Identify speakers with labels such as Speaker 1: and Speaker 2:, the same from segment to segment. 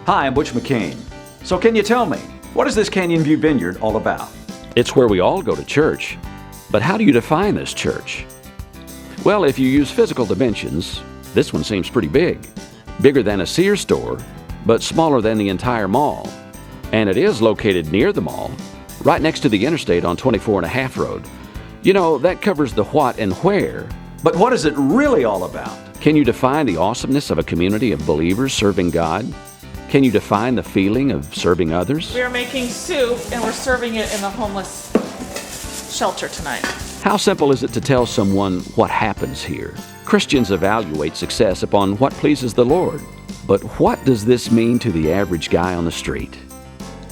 Speaker 1: Hi, I'm Butch McCain. So can you tell me, what is this Canyon View Vineyard all about?
Speaker 2: It's where we all go to church. But how do you define this church? Well, if you use physical dimensions, this one seems pretty big. Bigger than a Sears store, but smaller than the entire mall. And it is located near the mall, right next to the interstate on 24.5 Road. You know, that covers the what and where.
Speaker 1: But what is it really all about?
Speaker 2: Can you define the awesomeness of a community of believers serving God? Can you define the feeling of serving others?
Speaker 3: We are making soup and we're serving it in the homeless shelter tonight.
Speaker 2: How simple is it to tell someone what happens here? Christians evaluate success upon what pleases the Lord. But what does this mean to the average guy on the street?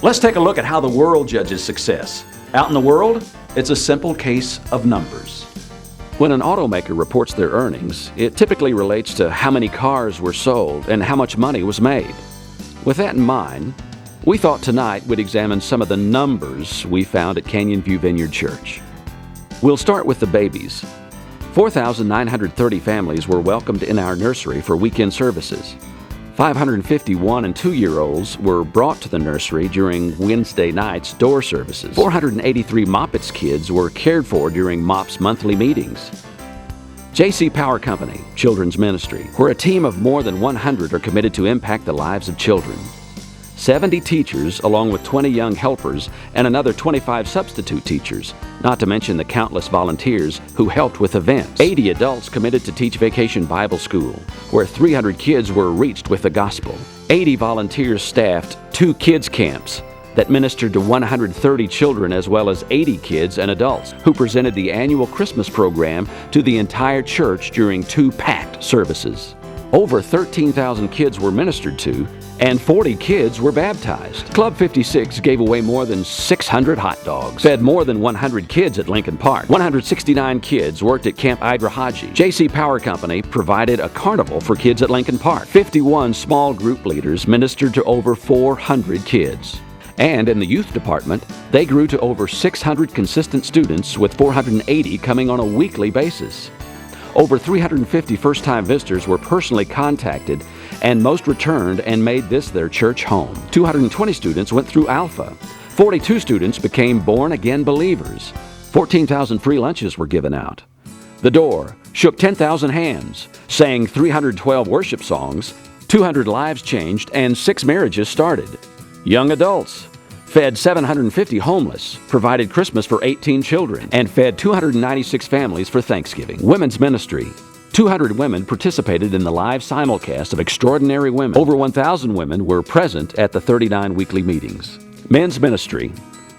Speaker 1: Let's take a look at how the world judges success. Out in the world, it's a simple case of numbers.
Speaker 2: When an automaker reports their earnings, it typically relates to how many cars were sold and how much money was made. With that in mind, we thought tonight we'd examine some of the numbers we found at Canyon View Vineyard Church. We'll start with the babies. 4,930 families were welcomed in our nursery for weekend services. 551 and 2-year-olds were brought to the nursery during Wednesday night's door services. 483 Moppets kids were cared for during MOPS monthly meetings. J.C. Power Company, Children's Ministry, where a team of more than 100 are committed to impact the lives of children. 70 teachers, along with 20 young helpers and another 25 substitute teachers, not to mention the countless volunteers who helped with events. 80 adults committed to Teach Vacation Bible School, where 300 kids were reached with the gospel. 80 volunteers staffed 2 kids camps that ministered to 130 children as well as 80 kids and adults who presented the annual Christmas program to the entire church during 2 packed services. Over 13,000 kids were ministered to, and 40 kids were baptized. Club 56 gave away more than 600 hot dogs, fed more than 100 kids at Lincoln Park. 169 kids worked at Camp Idrahaji. J.C. Power Company provided a carnival for kids at Lincoln Park. 51 small group leaders ministered to over 400 kids. And in the youth department, they grew to over 600 consistent students, with 480 coming on a weekly basis. Over 350 first-time visitors were personally contacted, and most returned and made this their church home. 220 students went through Alpha. 42 students became born-again believers. 14,000 free lunches were given out. The Door shook 10,000 hands, sang 312 worship songs, 200 lives changed, and 6 marriages started. Young adults fed 750 homeless, provided Christmas for 18 children, and fed 296 families for Thanksgiving. Women's Ministry. 200 women participated in the live simulcast of Extraordinary Women. Over 1,000 women were present at the 39 weekly meetings. Men's Ministry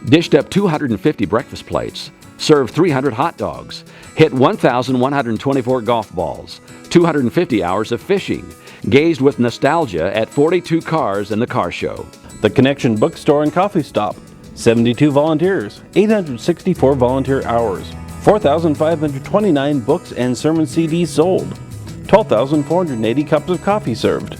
Speaker 2: dished up 250 breakfast plates, served 300 hot dogs, hit 1,124 golf balls, 250 hours of fishing, gazed with nostalgia at 42 cars in the car show.
Speaker 4: The Connection Bookstore and Coffee Stop, 72 volunteers, 864 volunteer hours, 4,529 books and sermon CDs sold, 12,480 cups of coffee served.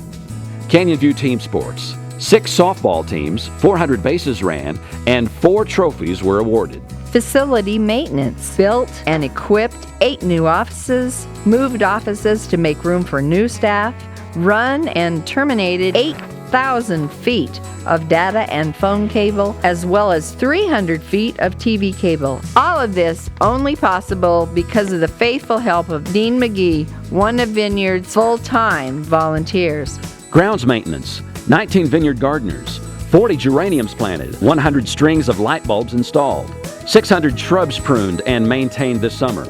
Speaker 2: Canyon View Team Sports. 6 softball teams, 400 bases ran, and 4 trophies were awarded.
Speaker 5: Facility maintenance. Built and equipped 8 new offices, moved offices to make room for new staff, run and terminated 8,000 feet of data and phone cable, as well as 300 feet of TV cable. All of this only possible because of the faithful help of Dean McGee, one of Vineyard's full-time volunteers.
Speaker 2: Grounds maintenance. 19 vineyard gardeners, 40 geraniums planted, 100 strings of light bulbs installed, 600 shrubs pruned and maintained this summer,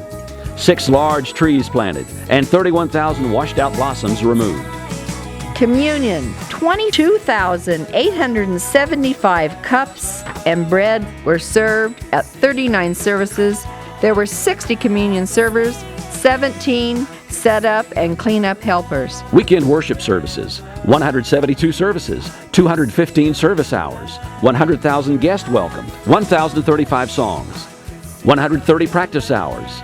Speaker 2: 6 large trees planted, and 31,000 washed out blossoms removed.
Speaker 5: Communion. 22,875 cups and bread were served at 39 services. There were 60 communion servers, 17 set up and clean up helpers.
Speaker 2: Weekend worship services. 172 services, 215 service hours, 100,000 guests welcomed, 1,035 songs, 130 practice hours,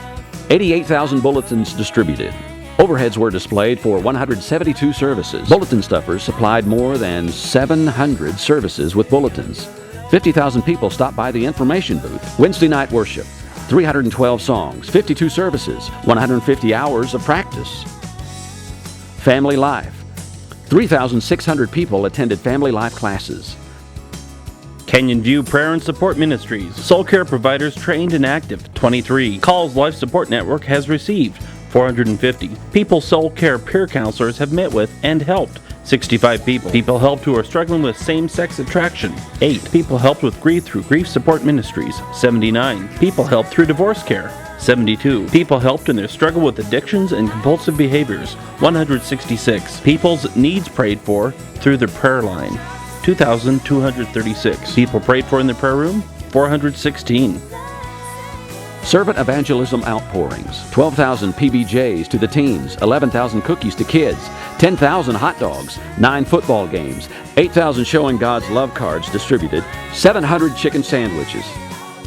Speaker 2: 88,000 bulletins distributed. Overheads were displayed for 172 services. Bulletin stuffers supplied more than 700 services with bulletins. 50,000 people stopped by the information booth. Wednesday night worship, 312 songs, 52 services, 150 hours of practice. Family life. 3,600 people attended Family Life classes.
Speaker 4: Canyon View Prayer and Support Ministries. Soul care providers trained and active, 23. Calls Life Support Network has received, 450. People soul care peer counselors have met with and helped, 65 people. People helped who are struggling with same-sex attraction, 8. People helped with grief through Grief Support Ministries, 79. People helped through divorce care, 72. People helped in their struggle with addictions and compulsive behaviors, 166. People's needs prayed for through the prayer line, 2,236. People prayed for in the prayer room, 416.
Speaker 2: Servant evangelism outpourings, 12,000 PBJs to the teens, 11,000 cookies to kids, 10,000 hot dogs, 9 football games, 8,000 Showing God's Love cards distributed, 700 chicken sandwiches,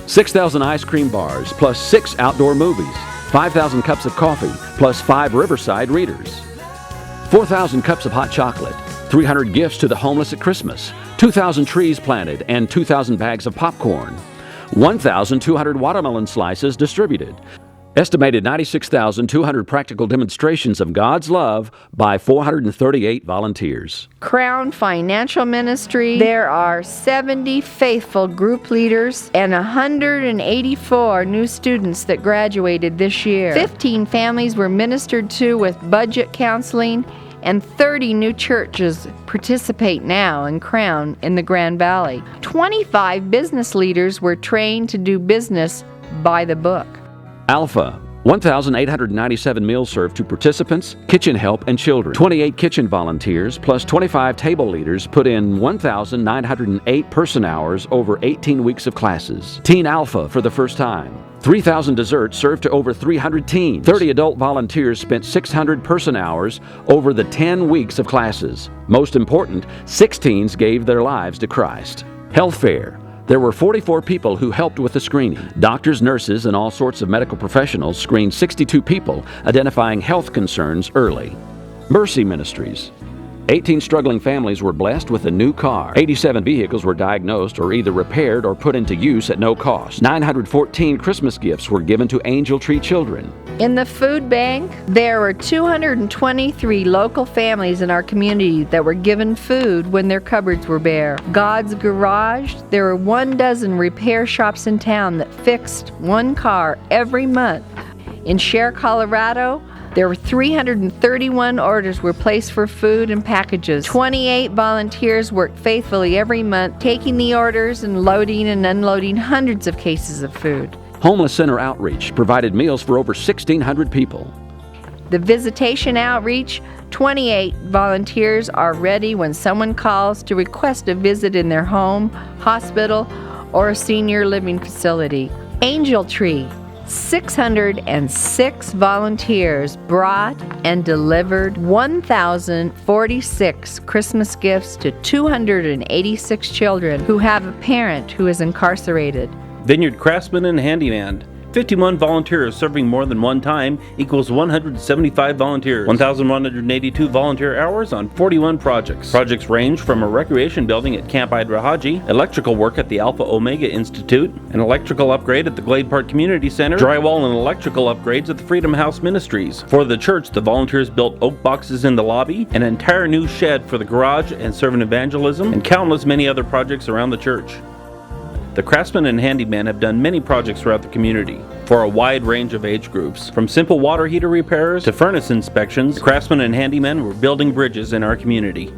Speaker 2: 6,000 ice cream bars, plus 6 outdoor movies, 5,000 cups of coffee, plus 5 Riverside readers, 4,000 cups of hot chocolate, 300 gifts to the homeless at Christmas, 2,000 trees planted, and 2,000 bags of popcorn, 1,200 watermelon slices distributed. Estimated 96,200 practical demonstrations of God's love by 438 volunteers.
Speaker 5: Crown Financial Ministry, there are 70 faithful group leaders and 184 new students that graduated this year. 15 families were ministered to with budget counseling, and 30 new churches participate now in Crown in the Grand Valley. 25 business leaders were trained to do business by the book.
Speaker 2: Alpha, 1,897 meals served to participants, kitchen help, and children. 28 kitchen volunteers plus 25 table leaders put in 1,908 person hours over 18 weeks of classes. Teen Alpha for the first time. 3,000 desserts served to over 300 teens. 30 adult volunteers spent 600 person hours over the 10 weeks of classes. Most important, 6 teens gave their lives to Christ. Health Fair. There were 44 people who helped with the screening. Doctors, nurses, and all sorts of medical professionals screened 62 people, identifying health concerns early. Mercy Ministries. 18 struggling families were blessed with a new car. 87 vehicles were diagnosed or either repaired or put into use at no cost. 914 Christmas gifts were given to Angel Tree children.
Speaker 5: In the food bank, there were 223 local families in our community that were given food when their cupboards were bare. God's Garage, there were 12 repair shops in town that fixed one car every month. In Share, Colorado, there were 331 orders were placed for food and packages. 28 volunteers worked faithfully every month, taking the orders and loading and unloading hundreds of cases of food.
Speaker 2: Homeless Center Outreach provided meals for over 1,600 people.
Speaker 5: The Visitation Outreach, 28 volunteers are ready when someone calls to request a visit in their home, hospital, or a senior living facility. Angel Tree, 606 volunteers brought and delivered 1,046 Christmas gifts to 286 children who have a parent who is incarcerated.
Speaker 4: Vineyard Craftsman and Handyman. 51 volunteers serving more than one time equals 175 volunteers. 1,182 volunteer hours on 41 projects. Projects range from a recreation building at Camp Idrahaji, electrical work at the Alpha Omega Institute, an electrical upgrade at the Glade Park Community Center, drywall and electrical upgrades at the Freedom House Ministries. For the church, the volunteers built oak boxes in the lobby, an entire new shed for the garage and servant evangelism, and countless many other projects around the church. The Craftsman and Handyman have done many projects throughout the community for a wide range of age groups. From simple water heater repairs to furnace inspections, the Craftsman and Handyman were building bridges in our community.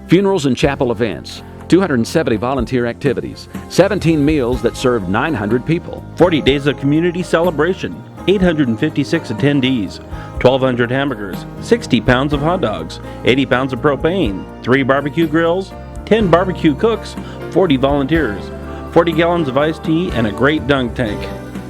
Speaker 2: Funerals and chapel events. 270 volunteer activities. 17 meals that served 900 people.
Speaker 4: 40 days of community celebration. 856 attendees. 1,200 hamburgers. 60 pounds of hot dogs. 80 pounds of propane. 3 barbecue grills. 10 barbecue cooks. 40 volunteers. 40 gallons of iced tea, and a great dunk tank.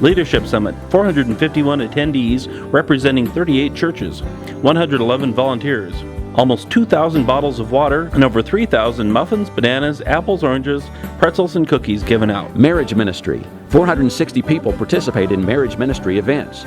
Speaker 4: Leadership Summit, 451 attendees representing 38 churches, 111 volunteers, almost 2,000 bottles of water, and over 3,000 muffins, bananas, apples, oranges, pretzels, and cookies given out.
Speaker 2: Marriage Ministry. 460 people participated in marriage ministry events.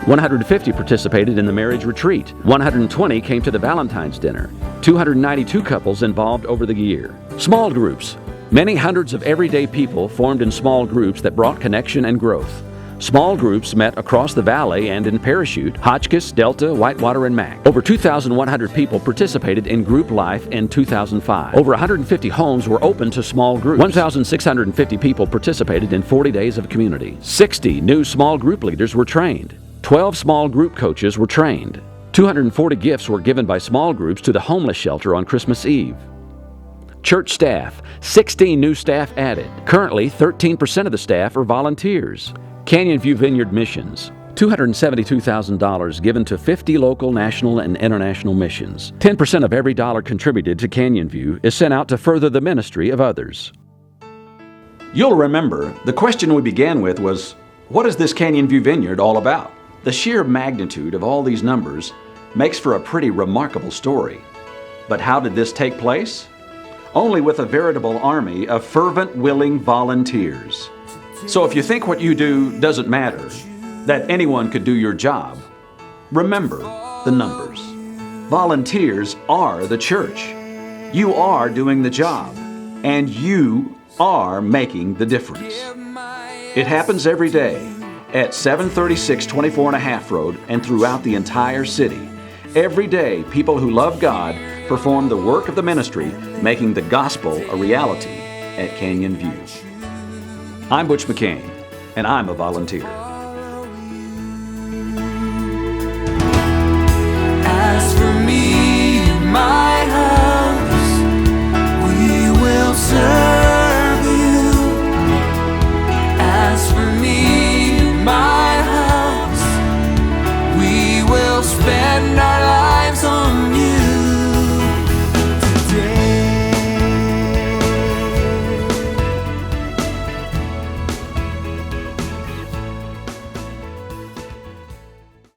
Speaker 2: 150 participated in the marriage retreat. 120 came to the Valentine's dinner. 292 couples involved over the year. Small groups. Many hundreds of everyday people formed in small groups that brought connection and growth. Small groups met across the valley and in Parachute, Hotchkiss, Delta, Whitewater, and Mac. Over 2,100 people participated in group life in 2005. Over 150 homes were open to small groups. 1,650 people participated in 40 days of community. 60 new small group leaders were trained. 12 small group coaches were trained. 240 gifts were given by small groups to the homeless shelter on Christmas Eve. Church staff, 16 new staff added. Currently, 13% of the staff are volunteers. Canyon View Vineyard missions, $272,000 given to 50 local, national, and international missions. 10% of every dollar contributed to Canyon View is sent out to further the ministry of others.
Speaker 1: You'll remember, the question we began with was, what is this Canyon View Vineyard all about? The sheer magnitude of all these numbers makes for a pretty remarkable story. But how did this take place? Only with a veritable army of fervent, willing volunteers. So if you think what you do doesn't matter, that anyone could do your job, remember the numbers. Volunteers are the church. You are doing the job, and you are making the difference. It happens every day at 736 24.5 Road and throughout the entire city. Every day, people who love God perform the work of the ministry, making the gospel a reality at Canyon View. I'm Butch McCain, and I'm a volunteer.